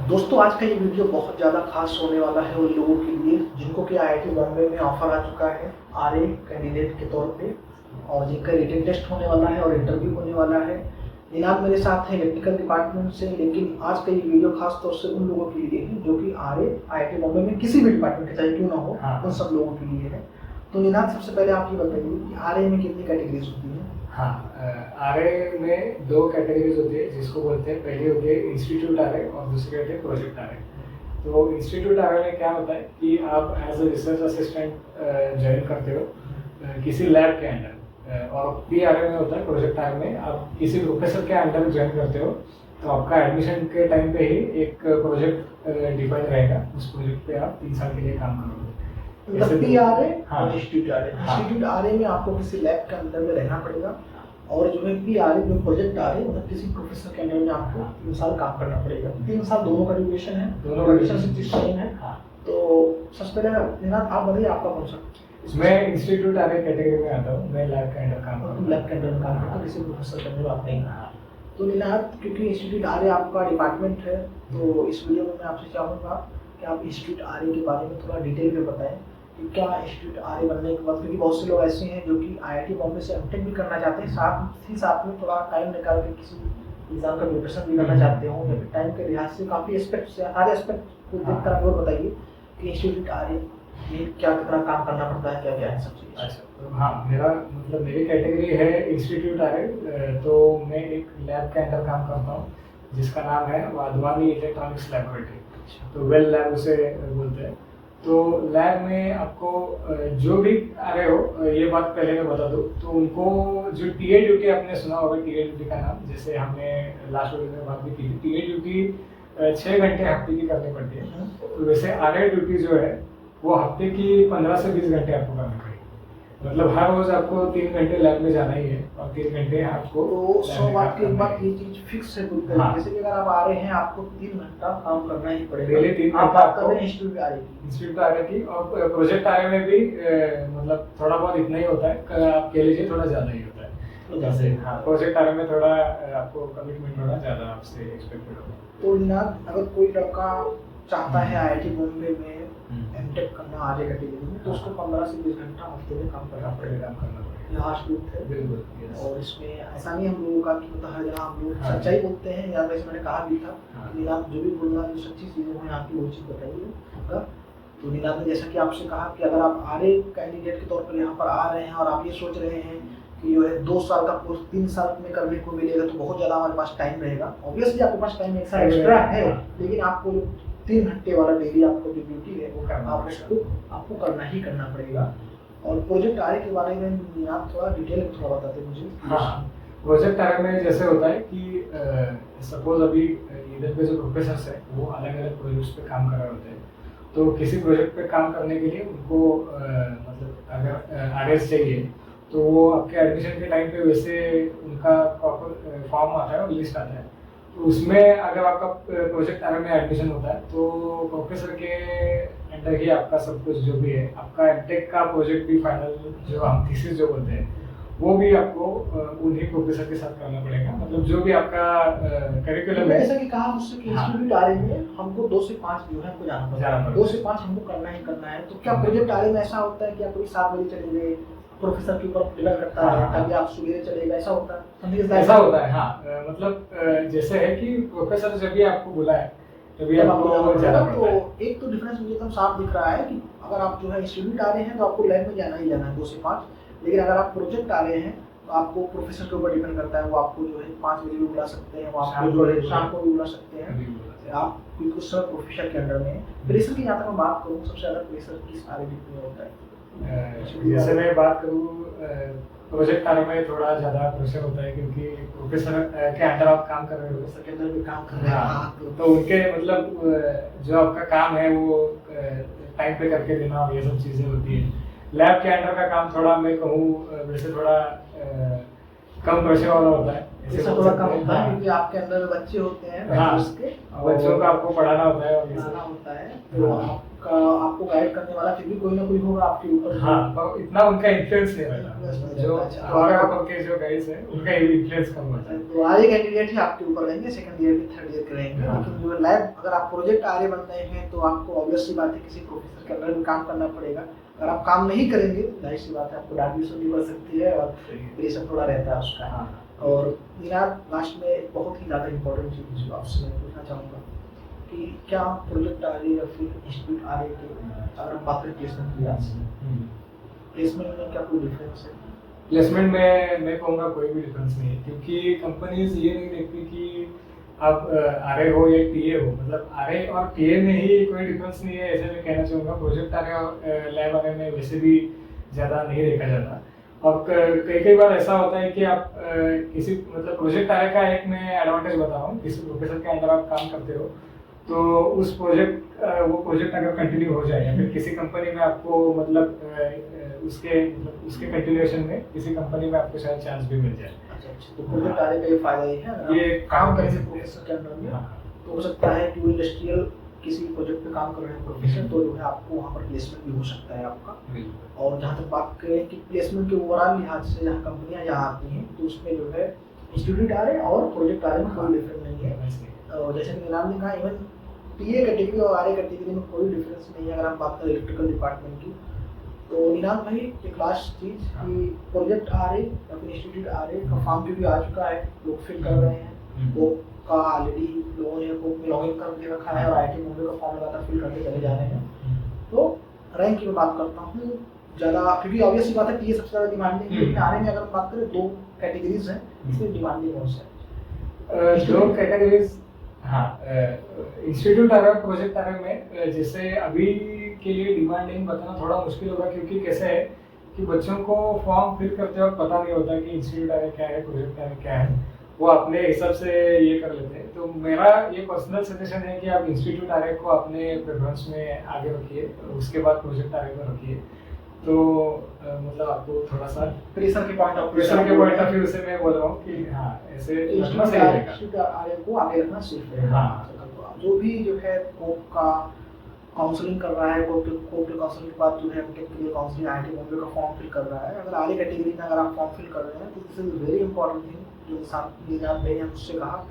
दोस्तों आज का ये वीडियो बहुत ज़्यादा खास होने वाला है उन लोगों के लिए जिनको कि आईआईटी बॉम्बे में ऑफर आ चुका है आरए कैंडिडेट के तौर पे और जिनका रिटन टेस्ट होने वाला है और इंटरव्यू होने वाला है। इनाम मेरे साथ है इलेक्ट्रिकल डिपार्टमेंट से, लेकिन आज का ये वीडियो खास तौर से उन लोगों के लिए है जो कि आरए आईआईटी बॉम्बे में किसी भी डिपार्टमेंट के चाहे क्यों ना हो, उन सब लोगों के लिए है। तो निनाद, सबसे पहले आप ये बताइए कि आरए में कितनी कैटेगरीज होती हैं? हाँ, आरए में दो कैटेगरीज होती है जिसको बोलते हैं। पहली होती है इंस्टीट्यूट आरए और दूसरी होती है प्रोजेक्ट आरए। तो इंस्टीट्यूट आरए में क्या होता है कि आप as a research assistant join करते हो किसी लैब के अंडर, और पी आरए में होता है प्रोजेक्ट आरए में आप किसी प्रोफेसर के अंडर ज्वाइन करते हो। तो आपका एडमिशन के टाइम पे ही एक प्रोजेक्ट डिफाइन रहेगा, उस प्रोजेक्ट पे आप 3 साल के लिए काम करोगे। पी आरए हाँ, और इंस्टीट्यूट आरए। इंस्टीट्यूट आरए में आपको किसी लैब के अंदर में रहना पड़ेगा और जो है पी आरए जो प्रोजेक्ट आरए मतलब किसी प्रोफेसर के अंडर में आपको 3 साल काम करना पड़ेगा। 3 साल दोनों का ड्यूरेशन है, दोनों का ड्यूरेशन 60 टाइम है। तो सबसे पहले निनाद आप बताइए आपका कौन सा? मैं इंस्टीट्यूट आरए कैटेगरी में आता हूँ। मैं लैब के अंडर काम करता हूँ। लैब के अंदर में काम करता हूँ, किसी प्रोफेसर के अंदर आप नहीं। तो निनाद, क्योंकि इंस्टीट्यूट आरए आपका डिपार्टमेंट है, तो इस वीडियो में मैं आपसे चाहूँगा कि आप इंस्टीट्यूट आरए के बारे में थोड़ा डिटेल में बताएं कि क्या इंस्टीट्यूट आरए बनने के बाद, क्योंकि बहुत से लोग ऐसे हैं जो कि आईआईटी बॉम्बे से एमटेक भी करना चाहते हैं, साथ में थोड़ा टाइम निकाल के किसी एग्जाम का प्रिपरेशन भी करना चाहते हो, या फिर टाइम के लिहाज से काफ़ी एस्पेक्ट से सारे एस्पेक्ट को देख कर आप और बताइए कि इंस्टीट्यूट आरए में क्या कितना काम करना पड़ता है, क्या क्या है सब चीज़। अच्छा, तो हाँ, मेरी कैटेगरी है इंस्टीट्यूट आरए। तो मैं एक लैब के अंदर काम करता हूँ जिसका नाम है वाधवानी इलेक्ट्रॉनिक्स लैबोरेटरी। तो वेल लैब उसे बोलते हैं। तो लैब में आपको जो भी आ रहे हो, ये बात पहले मैं बता दूँ, तो उनको जो टीए ड्यूटी आपने सुना होगा, टीए ड्यूटी का नाम, जैसे हमने लास्ट वीडियो में बात भी की थी, टीए ड्यूटी 6 घंटे हफ्ते की करनी पड़ती है। तो वैसे आरए ड्यूटी जो है वो हफ्ते की 15 से 20 घंटे आपको करनी पड़ेगी। मतलब हर रोज आपको 3 घंटे लैब में जाना ही है और 3 घंटे आपको। तो 100 बात की एक बात ये चीज फिक्स है पूरी तरीके से कि अगर आप आ रहे हैं आपको 3 घंटा काम करना ही पड़ेगा। डेली 3 आप घंटा बात कर रहे हैं इंस्टीट्यूट आरए की। इंस्टीट्यूट आरए की, और प्रोजेक्ट आरए में भी मतलब थोड़ा बहुत इतना ही होता है, आप कह लीजिए थोड़ा ज़्यादा ही होता है। जैसे हाँ, प्रोजेक्ट आरए में थोड़ा आपको कमिटमेंट थोड़ा ज़्यादा आपसे एक्सपेक्टेड होगा। तो निनाद, अगर कोई लड़का चाहता है आईआईटी बॉम्बे में एमटेक करना आरए कैटेगरी में, तो उसको 15 से 20 घंटा हफ्ते में काम करना पड़ेगा। लास्ट ट्रूथ है बिल्कुल। और इसमें ऐसा नहीं हम लोगों का कि मतलब हर जगह हम लोग सच्चाई बोलते हैं, या वैसे मैंने कहा भी था निनाद जो भी बोलना जो सच्ची चीज़ें हैं आपकी वो चीज़ बताइए। तो निनाद ने जैसा कि आपसे कहा कि अगर आप आरए कैंडिडेट के तौर पर यहाँ पर आ रहे हैं और आप ये सोच रहे हैं कि जो है 2 साल का कोर्स 3 साल में करने को मिलेगा तो बहुत ज़्यादा हमारे पास टाइम रहेगा। ऑब्वियसली आपके पास टाइम एक साल एक्स्ट्रा है, लेकिन आपको जो 3 घंटे वाला डेली आपको जो ड्यूटी है वो आपको करना ही करना पड़ेगा। और प्रोजेक्ट आरए के बारे में आप थोड़ा डिटेल में थोड़ा बताते मुझे। हाँ, प्रोजेक्ट आरए में जैसे होता है कि सपोज अभी इधर पे जो प्रोफेसर्स है वो अलग अलग प्रोजेक्ट्स पे काम कर रहे होते हैं। तो किसी प्रोजेक्ट पे काम करने के लिए उनको मतलब अगर आरएस चाहिए तो वो आपके एडमिशन के टाइम पे वैसे उनका प्रॉपर फॉर्म आता है और लिस्ट आता है। तो उसमें अगर आपका प्रोजेक्ट आरए में एडमिशन होता है तो प्रोफेसर के अंडर ही आपका सब कुछ जो भी है, आपका एमटेक का प्रोजेक्ट भी फाइनल जो हम थीसिस जो बोलते हैं वो भी आपको उन्हीं प्रोफेसर के साथ करना पड़ेगा। मतलब जो भी आपका करिकुलम है, जैसा कि कहा मुझसे कि इंस्टीट्यूट आरए में हमको 2 से 5 जो है हमको जाना पड़ता है, 2 से 5 हमको करना ही करना है। तो क्या प्रोजेक्ट आरए में ऐसा होता है कि आप कोई 7 बजे चले गए, प्रोफेसर के ऊपर डिपेंड करता है, कभी आप सुबह चलेगा, ऐसा होता है? ऐसा होता है हाँ। मतलब जैसे है कि प्रोफेसर जब भी आपको बुलाए तभी आपको जाना पड़ता है। तो एक तो डिफरेंस मुझे एकदम साफ दिख रहा है कि अगर आप जो है इंस्टीट्यूट आ रहे हैं तो आपको लैब में जाना ही जाना है 2 से 5, लेकिन अगर आप प्रोजेक्ट आ रहे हैं तो आपको प्रोफेसर के ऊपर डिपेंड करता है। वो आपको जो है 5 बजे भी बुला सकते हैं, वो आपको जो है शाम को भी बुला सकते हैं। आप बिल्कुल सब प्रोफेसर के अंडर में है। प्रेशर की जहाँ तक मैं बात करूँ, सबसे ज़्यादा प्रेशर किस आरए में होता है? जैसे मैं बात करूँ, प्रोजेक्ट आरए में थोड़ा ज़्यादा प्रेशर होता है क्योंकि प्रोफेसर के अंडर आप काम कर रहे हो, प्रोफेसर के अंदर भी काम कर रहे हैं। तो उनके मतलब जो आपका काम है वो टाइम पे करके देना और ये सब चीज़ें होती है। लैब के अंडर का काम थोड़ा मैं कहूँ वैसे थोड़ा कम प्रेशर वाला होता है। प्रेशर थोड़ा कम होता है क्योंकि आपके अंदर बच्चे होते हैं, बच्चों को आपको पढ़ाना होता है और पढ़ाना होता है, तो का आपको गाइड करने वाला फिर भी कोई ना कोई होगा आपके ऊपर। हाँ, तो इतना उनका इन्फ्लुएंस नहीं Influence रहता, नहीं जो रहता, अच्छा। हमारे ऊपर के जो गाइड्स हैं उनका इन्फ्लुएंस कम होता है। तो आगे कैंडिडेट ही आपके ऊपर रहेंगे, सेकंड ईयर के थर्ड ईयर के रहेंगे। हाँ। लेकिन जो लैब अगर आप प्रोजेक्ट आगे बन रहे हैं तो आपको ऑब्वियस सी बात है किसी प्रोफेसर के अंडर भी काम करना पड़ेगा। अगर आप काम नहीं करेंगे जाहिर सी बात है आपको डांट भी सुननी पड़ सकती है और प्रेशर थोड़ा रहता है उसका। हाँ। और निराद लास्ट में एक बहुत ही ज़्यादा इंपॉर्टेंट चीज़ जो आपसे मैं पूछना चाहूँगा कि क्या प्रोजेक्ट आ रही या फिर इंस्टीट्यूट आ रही के अगर हम बात करें प्लेसमेंट की, आज प्लेसमेंट में क्या कोई डिफरेंस है? प्लेसमेंट में मैं कहूँगा कोई भी डिफरेंस नहीं है, क्योंकि कंपनीज ये नहीं देखती कि आप आरए हो या टीए हो। मतलब आरए और टीए में ही कोई डिफरेंस नहीं है ऐसे मैं कहना चाहूँगा। प्रोजेक्ट आरए और लैब आरए में वैसे भी ज़्यादा नहीं देखा जाता। और कई कई बार ऐसा होता है कि आप किसी मतलब प्रोजेक्ट आरए का एक मैं एडवांटेज बता रहा हूँ, किसी प्रोफेसर के अंदर आप काम करते हो तो उस वो प्रोजेक्ट अगर कंटिन्यू हो जाए या फिर किसी कंपनी में आपको मतलब उसके कंटिन्यूएशन में किसी कंपनी में आपको शायद चांस भी मिल जाए। अच्छा, तो प्रोजेक्ट आने का ये फायदा ये है अगर ये आप काम करेंगे प्रोफेसर के अंडर में। हाँ। तो हो सकता है कि वो इंडस्ट्रियल किसी प्रोजेक्ट पे काम कर रहे हैं प्रोफेसर, तो जो है आपको वहाँ पर प्लेसमेंट भी हो सकता है आपका। और जहाँ तक बात करें कि प्लेसमेंट के ओवरऑल लिहाज से जहाँ कंपनियाँ यहाँ आती हैं तो उसमें जो है इंस्टीट्यूट आ रहे हैं और प्रोजेक्ट आ रहे हैं, कोई डिफरेंस नहीं है। और जैसे कि निलाम ने कहा इवन टीए कैटेगरी और आरए कैटेगरी में कोई डिफरेंस नहीं है अगर हम बात करें इलेक्ट्रिकल डिपार्टमेंट की। तो निलाम भाई एक लास्ट चीज़ कि प्रोजेक्ट आ रहे या फिर इंस्टीट्यूट आ रहे का फॉर्म भी आ चुका है, लोग फिल कर रहे हैं, वो का ऑलरेडी लोगों ने कोप में लॉगिन करके रखा है और आईटी मुंबई का फॉर्म लगातार फिल करके चले जा रहे हैं। तो रैंक की मैं बात करता हूँ ज़्यादा, क्योंकि ऑब्वियस सी बात है टीए सबसे ज़्यादा डिमांडिंग है, लेकिन आरए में अगर बात करें दो कैटेगरीज हैं इसमें डिमांडिंग कौन सा है? दो कैटेगरीज, हाँ। इंस्टीट्यूट आ रहा है, प्रोजेक्ट आ रहा है में जैसे अभी के लिए डिमांडिंग बताना थोड़ा मुश्किल होगा, क्योंकि कैसे है कि बच्चों को फॉर्म फिल करते वक्त पता नहीं होता कि इंस्टीट्यूट आ रहा क्या है, प्रोजेक्ट आ रहा क्या है, वो अपने हिसाब से ये कर लेते हैं। तो मेरा ये पर्सनल सजेशन है कि आप इंस्टीट्यूट आ रहे को अपने प्रेफरेंस में आगे रखिए, उसके बाद प्रोजेक्ट आ रहे को रखिए। तो मतलब आपको थोड़ा सा प्रेशर के पॉइंट ऑफ व्यू से मैं बोल रहा हूँ कि हाँ ऐसे रखना सही रहेगा, आगे को आगे रखना सेफ रहेगा। हाँ। जो भी जो है कोप का काउंसलिंग कर रहा है, कोप के काउंसलिंग के बाद जो है एमटेक के लिए काउंसलिंग आईटी मुंबई का फॉर्म फिल कर रहा है, अगर आगे कैटेगरी में अगर आप फॉर्म फिल कर रहे हैं तो this is very important thing जो साथ निजात भाई ने मुझसे कहा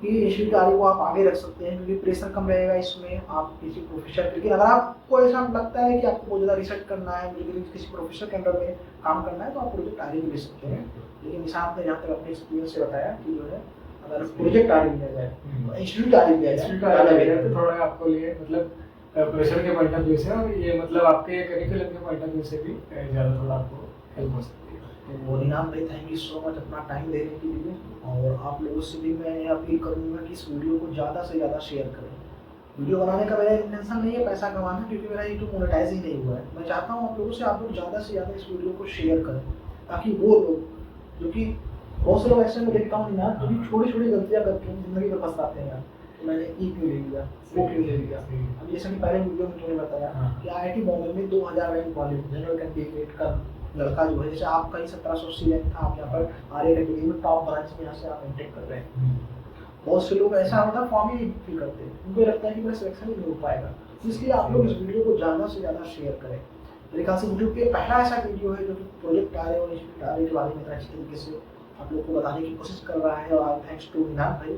कि इंस्टीट्यूट आगे को आप आगे रख सकते हैं क्योंकि प्रेशर कम रहेगा इसमें आप किसी प्रोफेसर। लेकिन अगर आपको ऐसा लगता है कि आपको बहुत ज़्यादा रिसर्च करना है, मुझे किसी प्रोफेसर के अंडर में काम करना है, तो आप प्रोजेक्ट आगे भी ले सकते हैं। लेकिन निशांत ने जहाँ तक अपने एक्सपीरियंस से बताया कि जो है अगर प्रोजेक्ट आगे लिया जाए, इंस्टीट्यूट आगे लिया जाए तो थोड़ा आपको लिए मतलब प्रेशर के पॉइंट ऑफ व्यू से और ये मतलब आपके करिकुलम के पॉइंट ऑफ व्यू से भी ज़्यादा थोड़ा आपको हेल्प हो सकती है। तो निनाम भाई थैंक यू सो मच अपना टाइम देने के लिए, और आप लोगों से भी मैं अपील करूँगा कि इस वीडियो को ज़्यादा से ज़्यादा शेयर करें। वीडियो बनाने का मेरा इंटेंशन नहीं है पैसा कमाना, क्योंकि मेरा यूट्यूब मोनेटाइज ही नहीं हुआ है। मैं चाहता हूँ आप लोगों से आप लोग ज़्यादा से ज़्यादा इस वीडियो को शेयर करें, ताकि वो लोग जो कि बहुत से लोग ऐसे में देखता हूँ निनाम जो कि छोटी छोटी गलतियाँ करके ज़िंदगी में पछताते हैं यार, मैंने क्यों ले लिया, वो क्यों ले लिया। अब जैसे कि पहले वीडियो में तुमने बताया कि आईआईटी बॉम्बे में 2000 रैंक वाले जनरल कैंडिडेट का लड़का जो है, जैसे आपका ही 1780 रैंक था, आप यहाँ पर आरए कैटेगरी में टॉप ब्रांच में यहाँ से आप एंटेक कर रहे हैं। बहुत से लोग ऐसा होता है फॉर्म ही फिल करते हैं, उनको लगता है कि मेरा सिलेक्शन ही नहीं हो पाएगा। इसलिए आप लोग इस वीडियो को ज़्यादा से ज़्यादा शेयर करें। मेरे ख्याल से यूट्यूब पे पहला ऐसा वीडियो है जो कि प्रोजेक्ट आरए और इंस्टीट्यूट आरए के बारे में अच्छी तरीके से आप लोग को बताने की कोशिश कर रहा है। और थैंक्स टू निनाद भाई